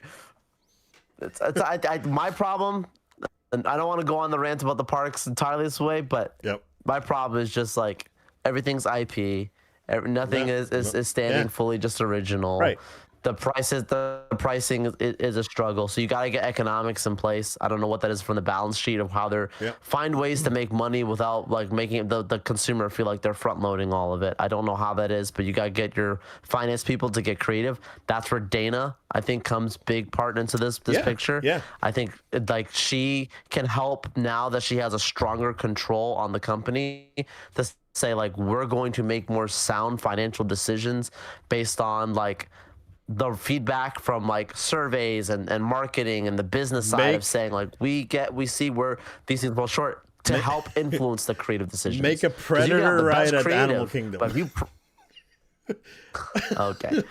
My problem, and I don't want to go on the rant about the parks entirely this way, but my problem is just like everything's IP. Nothing is standing fully just original. Right. The pricing is a struggle. So you got to get economics in place. I don't know what that is from the balance sheet of how they're find ways to make money without like making the consumer feel like they're front loading all of it. I don't know how that is, but you got to get your finance people to get creative. That's where Dana, I think, comes big part into this picture. Yeah. I think like she can help now that she has a stronger control on the company to say like, we're going to make more sound financial decisions based on like the feedback from like surveys and marketing and the business side of saying like we see where these things fall short to help influence the creative decisions. Make a Predator ride at Animal Kingdom. But you okay.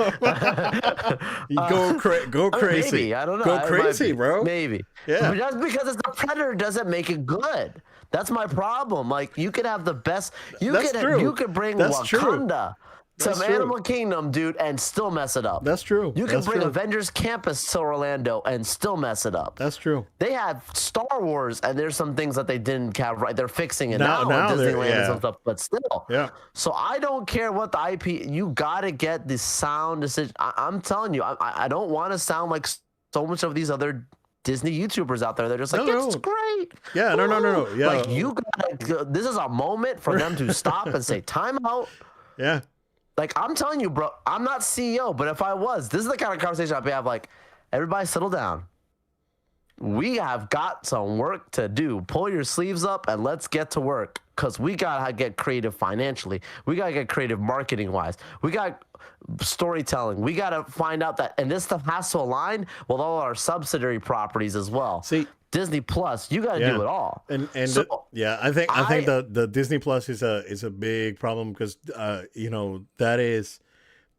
Go crazy. Maybe, I don't know. Go crazy, bro. Maybe. Yeah. But just because it's the Predator doesn't make it good. That's my problem. Like you could have the best. You could bring Wakanda to Animal Kingdom, dude, and still mess it up. That's true. You can bring Avengers Campus to Orlando and still mess it up. That's true. They had Star Wars, and there's some things that they didn't have right. They're fixing it now at Disneyland and some stuff, but still. Yeah. So I don't care what the IP. You got to get the sound decision. I'm telling you, I don't want to sound like so much of these other Disney YouTubers out there. They're just like, it's great. Yeah, no. Yeah. Like you gotta. This is a moment for them to stop and say, time out. Yeah. Like, I'm telling you, bro, I'm not CEO, but if I was, this is the kind of conversation I'd have like, everybody settle down. We have got some work to do. Pull your sleeves up and let's get to work because we got to get creative financially. We got to get creative marketing-wise. We got storytelling. We got to find out that, and this stuff has to align with all our subsidiary properties as well. See, Disney Plus, you got to do it all. And so, I think the Disney Plus is a big problem because that is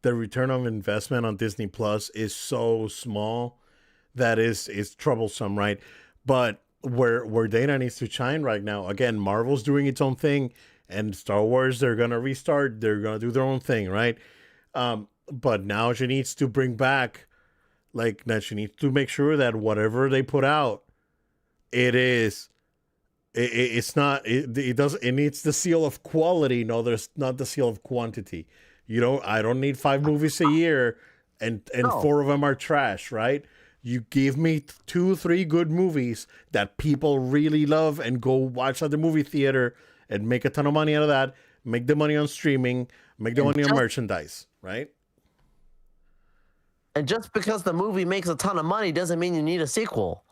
the return on investment on Disney Plus is so small that is troublesome, right? But where Dana needs to shine right now, again, Marvel's doing its own thing, and Star Wars they're gonna restart, they're gonna do their own thing, right? But now she needs to bring back, she needs to make sure that whatever they put out. It needs the seal of quality. No, there's not the seal of quantity. I don't need 5 movies a year and 4 of them are trash, right? You give me 2, 3 good movies that people really love and go watch at the movie theater and make a ton of money out of that. Make the money on streaming. Make the money on merchandise, right? And just because the movie makes a ton of money doesn't mean you need a sequel.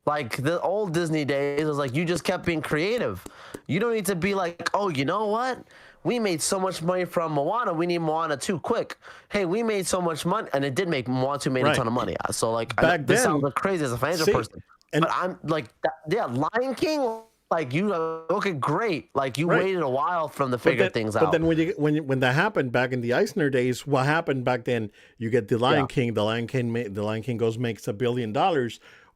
Like the old Disney days, it was like you just kept being creative. You don't need to be like, oh, you know what? We made so much money from Moana. We need Moana 2 quick. Hey, we made so much money. And it did make Moana 2 made a ton of money. So, like, this sounds like crazy as a financial person. But I'm like, yeah, Lion King, like, you, okay, great. Like, you waited a while from the figure things out. But then when that happened back in the Eisner days, what happened back then, you get the Lion King. The Lion King makes $1 billion.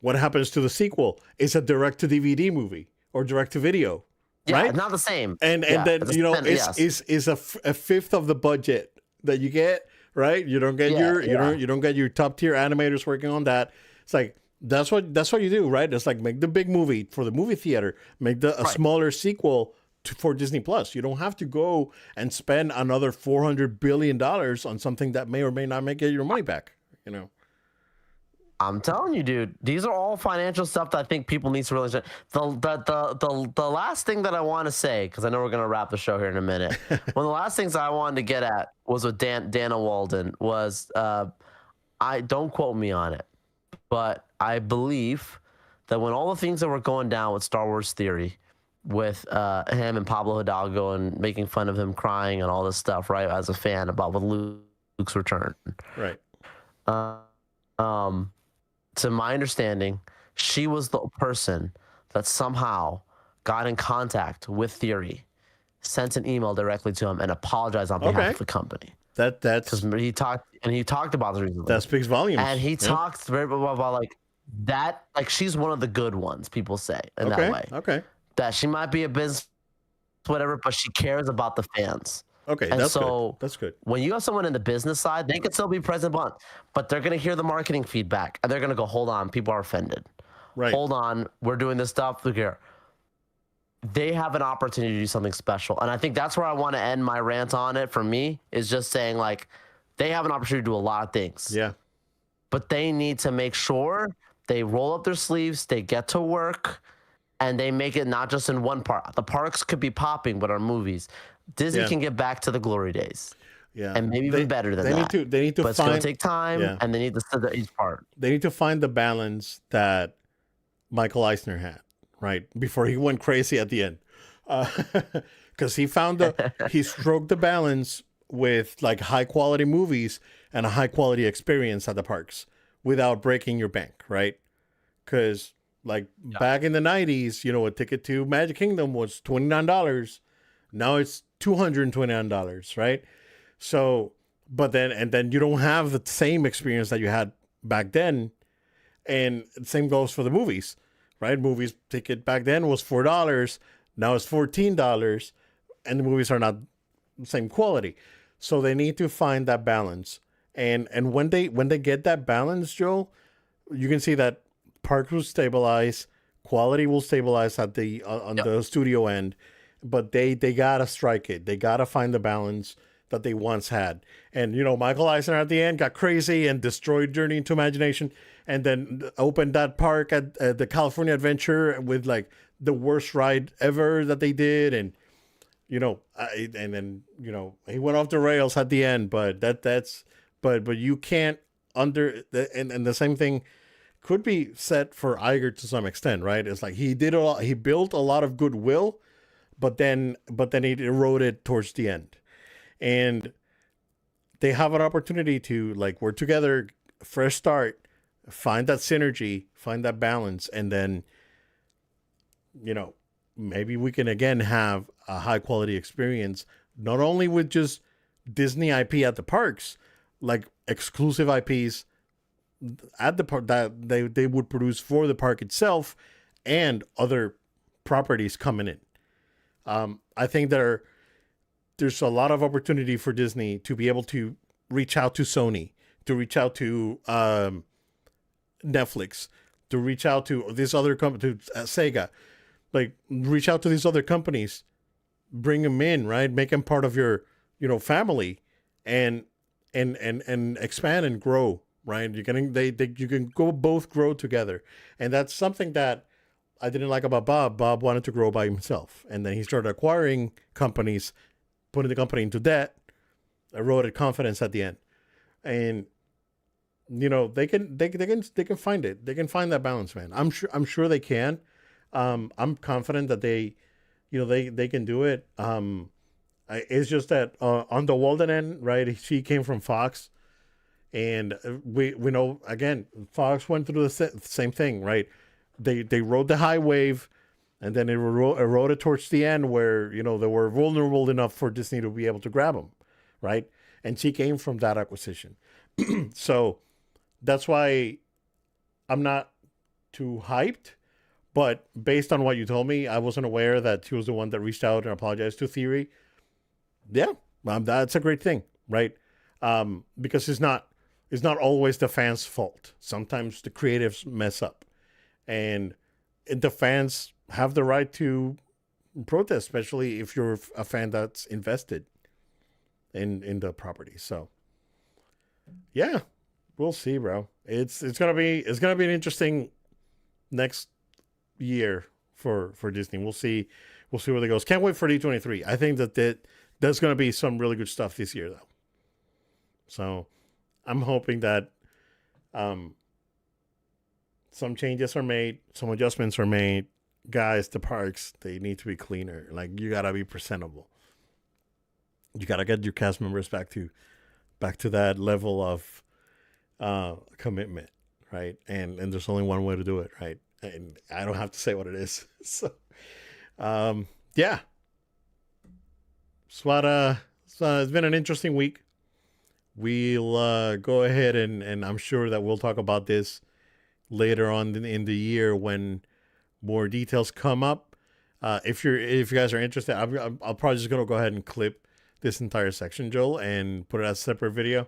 What happens to the sequel? It's a direct-to-DVD movie or direct-to-video. Yeah, right? It's not the same. And then you know is a fifth of the budget that you get, right? You don't get you don't get your top tier animators working on that. It's like that's what you do, right? It's like make the big movie for the movie theater, make a smaller sequel for Disney Plus. You don't have to go and spend another $400 billion on something that may or may not make your money back. You know. I'm telling you, dude, these are all financial stuff that I think people need to realize. The last thing that I want to say, because I know we're going to wrap the show here in a minute. One of the last things I wanted to get at was with Dana Walden was, I don't quote me on it, but I believe that when all the things that were going down with Star Wars Theory, with him and Pablo Hidalgo and making fun of him crying and all this stuff, right, as a fan about with Luke's return. Right. To my understanding, she was the person that somehow got in contact with Theory, sent an email directly to him, and apologized on behalf of the company. That's because he talked about the reason. That speaks volumes. And he talked very about like that. Like she's one of the good ones, people say in that way. Okay. That she might be a business, whatever, but she cares about the fans. Okay, and that's so good. That's good. When you have someone in the business side, they could still be present, but they're going to hear the marketing feedback and they're going to go, hold on, people are offended. Right. Hold on, we're doing this stuff. Look here. They have an opportunity to do something special. And I think that's where I want to end my rant on it for me, is just saying, like, they have an opportunity to do a lot of things. Yeah. But they need to make sure they roll up their sleeves, they get to work, and they make it not just in one part. The parks could be popping, but our movies. Disney can get back to the glory days. Yeah. And maybe even better than that. They need to but it's going to take time, and they need to study each part. They need to find the balance that Michael Eisner had, right? Before he went crazy at the end. Because he stroked the balance with like high quality movies and a high quality experience at the parks without breaking your bank, right? Because like back in the 90s, you know, a ticket to Magic Kingdom was $29. Now it's $229, right? So, but then you don't have the same experience that you had back then. And the same goes for the movies, right? Movies ticket back then was $4. Now it's $14, and the movies are not the same quality. So they need to find that balance. And when they get that balance, Joel, you can see that parks will stabilize, quality will stabilize at the on the studio end, but they gotta strike it. They gotta find the balance that they once had. And you know, Michael Eisner at the end got crazy and destroyed Journey into Imagination, and then opened that park at the California Adventure with like the worst ride ever that they did, and you know, and then you know he went off the rails at the end. But but you can't and the same thing could be said for Iger to some extent, right? It's like he built a lot of goodwill, but then it eroded towards the end. And they have an opportunity to like work together, fresh start, find that synergy, find that balance, and then, you know, maybe we can again have a high quality experience, not only with just Disney IP at the parks, like exclusive IPs at the park that they would produce for the park itself, and other properties coming in. I think there's a lot of opportunity for Disney to be able to reach out to Sony, to reach out to Netflix, to reach out to this other company, to Sega, like reach out to these other companies, bring them in, right? Make them part of your, you know, family, and expand and grow right? You can you can go both grow together, and that's something that I didn't like about Bob. Bob wanted to grow by himself, and then he started acquiring companies, putting the company into debt, eroded confidence at the end, and they can find it. They can find that balance, man. I'm sure they can. I'm confident that they can do it. It's just that on the Walden end, right? She came from Fox, and we know again, Fox went through the same thing, right? They rode the high wave, and then it eroded towards the end where they were vulnerable enough for Disney to be able to grab them, right? And she came from that acquisition, so that's why I'm not too hyped. But based on what you told me, I wasn't aware that she was the one that reached out and apologized to Theory. Yeah, that's a great thing, right? Because it's not always the fans' fault. Sometimes the creatives mess up, and the fans have the right to protest, especially if you're a fan that's invested in the property. So, yeah, we'll see, bro. It's gonna be an interesting next year for Disney. We'll see where it goes. Can't wait for D23. I think that there's gonna be some really good stuff this year though. So I'm hoping that some changes are made, some adjustments are made. Guys, the parks, they need to be cleaner. Like, you gotta be presentable. You gotta get your cast members back to that level of commitment, right? And there's only one way to do it, right? And I don't have to say what it is. So, yeah. So it's been an interesting week. We'll go ahead and I'm sure that we'll talk about this later on in the year when more details come up. If you guys are interested, I'll probably just gonna go ahead and clip this entire section, Joel, and put it as a separate video.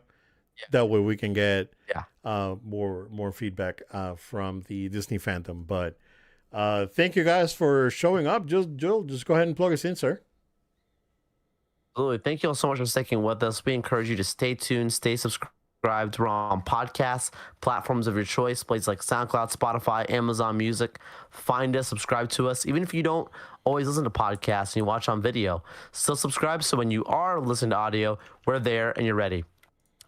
Yeah. That way we can get more feedback from the Disney fandom. But thank you guys for showing up. Joel, just go ahead and plug us in, sir. Absolutely. Thank you all so much for sticking with us. We encourage you to stay tuned, stay subscribed. We're on podcasts, platforms of your choice, places like SoundCloud, Spotify, Amazon Music. Find us, subscribe to us. Even if you don't always listen to podcasts and you watch on video, still subscribe so when you are listening to audio, we're there and you're ready.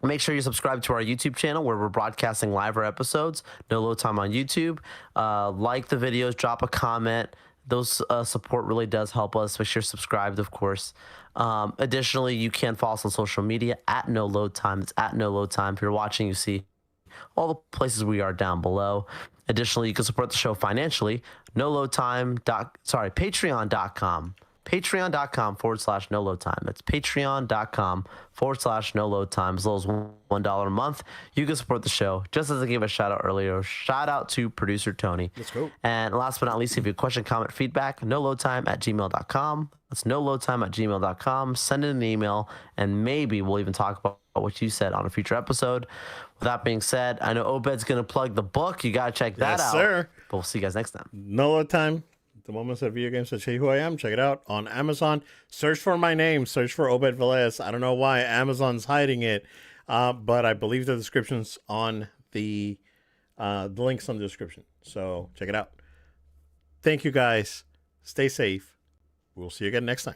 Make sure you subscribe to our YouTube channel where we're broadcasting live our episodes. No Load Time on YouTube. Like the videos, drop a comment. Those support really does help us. Make sure you're subscribed, of course. Additionally, you can follow us on social media at No Load Time. It's at No Load Time. If you're watching, you see all the places we are down below. Additionally, you can support the show financially. Patreon.com. Patreon.com/No Load Time. That's patreon.com/No Load Time. As low as $1 a month. You can support the show. Just as I gave a shout out earlier, shout out to producer Tony. Let's go. And last but not least, if you have a question, comment, feedback, noloadtime@gmail.com. That's noloadtime@gmail.com. Send in an email, and maybe we'll even talk about what you said on a future episode. With that being said, I know Obed's going to plug the book. You got to check that out. Sir. But we'll see you guys next time. No Load Time. The moments of video games that show you who I am. Check it out on Amazon. Search for my name. Search for Obed Velez. I don't know why Amazon's hiding it, but I believe the description's on the link's on the description. So check it out. Thank you guys. Stay safe. We'll see you again next time.